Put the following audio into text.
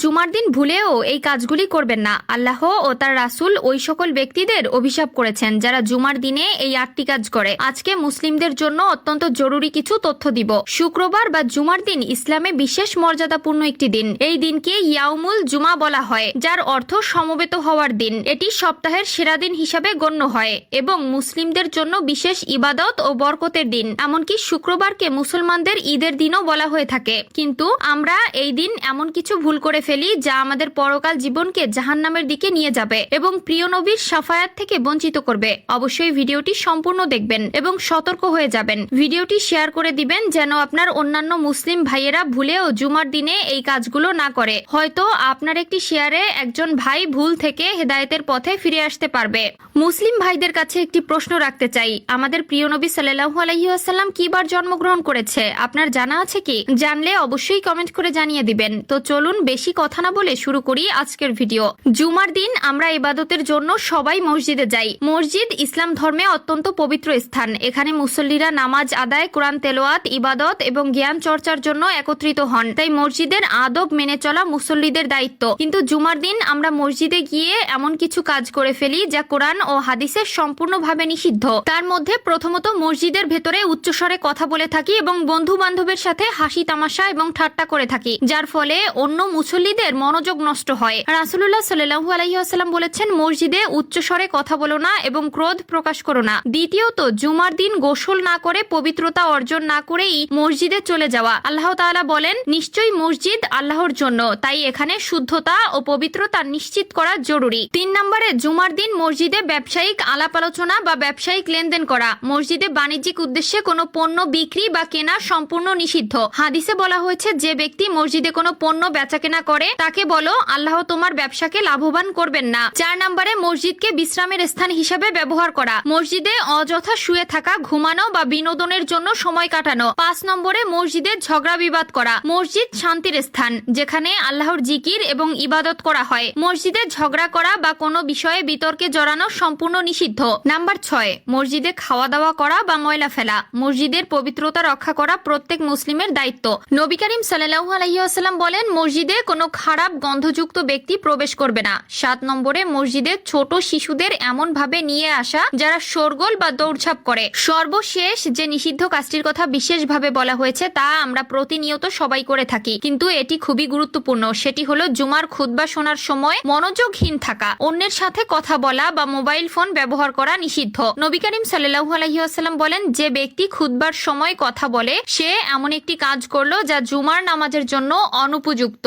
জুমার দিন ভুলেও এই কাজগুলি করবেন না। আল্লাহ ও তার রাসূল ওই সকল ব্যক্তিদের অভিশাপ করেছেন যারা জুমার দিনে এই 8টি কাজ করে। আজকে মুসলিমদের জন্য অত্যন্ত জরুরি কিছু তথ্য দিব। শুক্রবার বা জুমার দিন ইসলামে বিশেষ মর্যাদাপূর্ণ একটি দিন। এই দিনকে ইয়াউমুল জুমা বলা হয়, যার অর্থ সমবেত হওয়ার দিন। এটি সপ্তাহের সেরা দিন হিসাবে গণ্য হয় এবং মুসলিমদের জন্য বিশেষ ইবাদত ও বরকতের দিন। এমনকি শুক্রবারকে মুসলমানদের ঈদের দিনও বলা হয়ে থাকে। কিন্তু আমরা এই দিন এমন কিছু ভুল করে ফেলি যা আমাদের পরকাল জীবনকে জাহান্নামের দিকে নিয়ে যাবে এবং প্রিয় নবীর শাফায়াত থেকে বঞ্চিত করবে। অবশ্যই ভিডিওটি সম্পূর্ণ দেখবেন এবং সতর্ক হয়ে যাবেন। ভিডিওটি শেয়ার করে দিবেন যেন আপনার অন্যান্য মুসলিম ভাইয়েরা ভুলেও জুমার দিনে এই কাজগুলো না করে। হয়তো আপনার একটি শেয়ারে একজন ভাই ভুল থেকে হেদায়েতের পথে ফিরে আসতে পারবে। মুসলিম ভাইদের কাছে একটি প্রশ্ন রাখতে চাই, আমাদের প্রিয় নবী সাল্লাল্লাহু আলাইহি ওয়াসাল্লাম কি বার জন্মগ্রহণ করেছে আপনার জানা আছে কি? জানলে অবশ্যই কমেন্ট করে জানিয়ে দিবেন। তো চলুন বেশি কথা না বলে শুরু করি আজকের ভিডিও। জুমার দিন আমরা ইবাদতের জন্য সবাই মসজিদে যাই। মসজিদ ইসলাম ধর্মে অত্যন্ত পবিত্র স্থান। এখানে মুসল্লিরা নামাজ আদায়, কোরআন তেলাওয়াত, ইবাদত এবং জ্ঞান চর্চার জন্য একত্রিত হন। তাই মসজিদের আদব মেনে চলা মুসল্লিদের দায়িত্ব। কিন্তু জুমার দিন আমরা মসজিদে গিয়ে এমন কিছু কাজ করে ফেলি যা কোরআন ও হাদিসের সম্পূর্ণভাবে নিষিদ্ধ। তার মধ্যে প্রথমত মসজিদের ভেতরে উচ্চস্বরে কথা বলে থাকি এবং বন্ধু বান্ধবের সাথে হাসি তামাশা এবং ঠাট্টা করে থাকি, যার ফলে অন্য মুসল্লিদের মনোযোগ নষ্ট হয়। রাসূলুল্লাহ সাল্লাল্লাহু আলাইহি ওয়াসাল্লাম বলেছেন, মসজিদে উচ্চস্বরে কথা বলো না এবং ক্রোধ প্রকাশ করো না। দ্বিতীয়ত, জুমার দিন গোসল না করে পবিত্রতা অর্জন না করেই মসজিদে চলে যাওয়া। আল্লাহ তাআলা বলেন, নিশ্চয়ই মসজিদ আল্লাহর জন্য, তাই এখানে শুদ্ধতা ও পবিত্রতা নিশ্চিত করা জরুরি। 3 নম্বরে, জুমার দিন মসজিদে ব্যবসায়িক আলাপ আলোচনা বা ব্যবসায়িক লেনদেন করা। মসজিদে বাণিজ্যিক উদ্দেশ্যে কোনো পণ্য বিক্রি বা কেনা সম্পূর্ণ নিষিদ্ধ। হাদিসে বলা হয়েছে, যে ব্যক্তি মসজিদে কোনো পণ্য বেচাকেনা করে তাকে বলো, আল্লাহ তোমার ব্যবসাকে লাভবান করবেন না। 4 নম্বরে, মসজিদকে বিশ্রামের স্থান হিসেবে ব্যবহার করা। মসজিদে অযথা শুয়ে থাকা, ঘুমানো বা বিনোদনের জন্য সময় কাটানো। 5 নম্বরে, মসজিদে ঝগড়া বিবাদ করা। মসজিদ শান্তির স্থান যেখানে আল্লাহর জিকির এবং ইবাদত করা হয়। মসজিদে ঝগড়া করা বা কোনো বিষয়ে বিতর্কে জড়ানো সম্পূর্ণ নিষিদ্ধ। নাম্বার 6, মসজিদে খাওয়া দাওয়া করা বা ময়লা ফেলা। মসজিদের পবিত্রতা রক্ষা করা প্রত্যেক মুসলিমের দায়িত্ব। নবী করিম সাল্লাল্লাহু আলাইহি ওয়াসাল্লাম বলেন, মসজিদে কোনো খারাপ গন্ধযুক্ত ব্যক্তি প্রবেশ করবে না। 7 নম্বরে, মসজিদে ছোট শিশুদের এমন ভাবে নিয়ে আসা যারা শোরগোল বা দৌড়ঝাঁপ করে। সর্বশেষ যে নিষিদ্ধ কাজটির কথা বিশেষভাবে বলা হয়েছে তা আমরা প্রতিনিয়ত সবাই করে থাকি, কিন্তু এটি খুবই গুরুত্বপূর্ণ। সেটি হলো জুমার খুতবা শোনার সময় মনোযোগহীন থাকা। অন্যের সাথে কথা বলা বা মোবাইল ফোন ব্যবহার করা নিষিদ্ধ। নবী করিম সাল্লাল্লাহু আলাইহি ওয়াসাল্লাম বলেন, যে ব্যক্তি খুতবার সময় কথা বলে সে এমন একটি কাজ করলো যা জুমার নামাজের জন্য অনুপযুক্ত।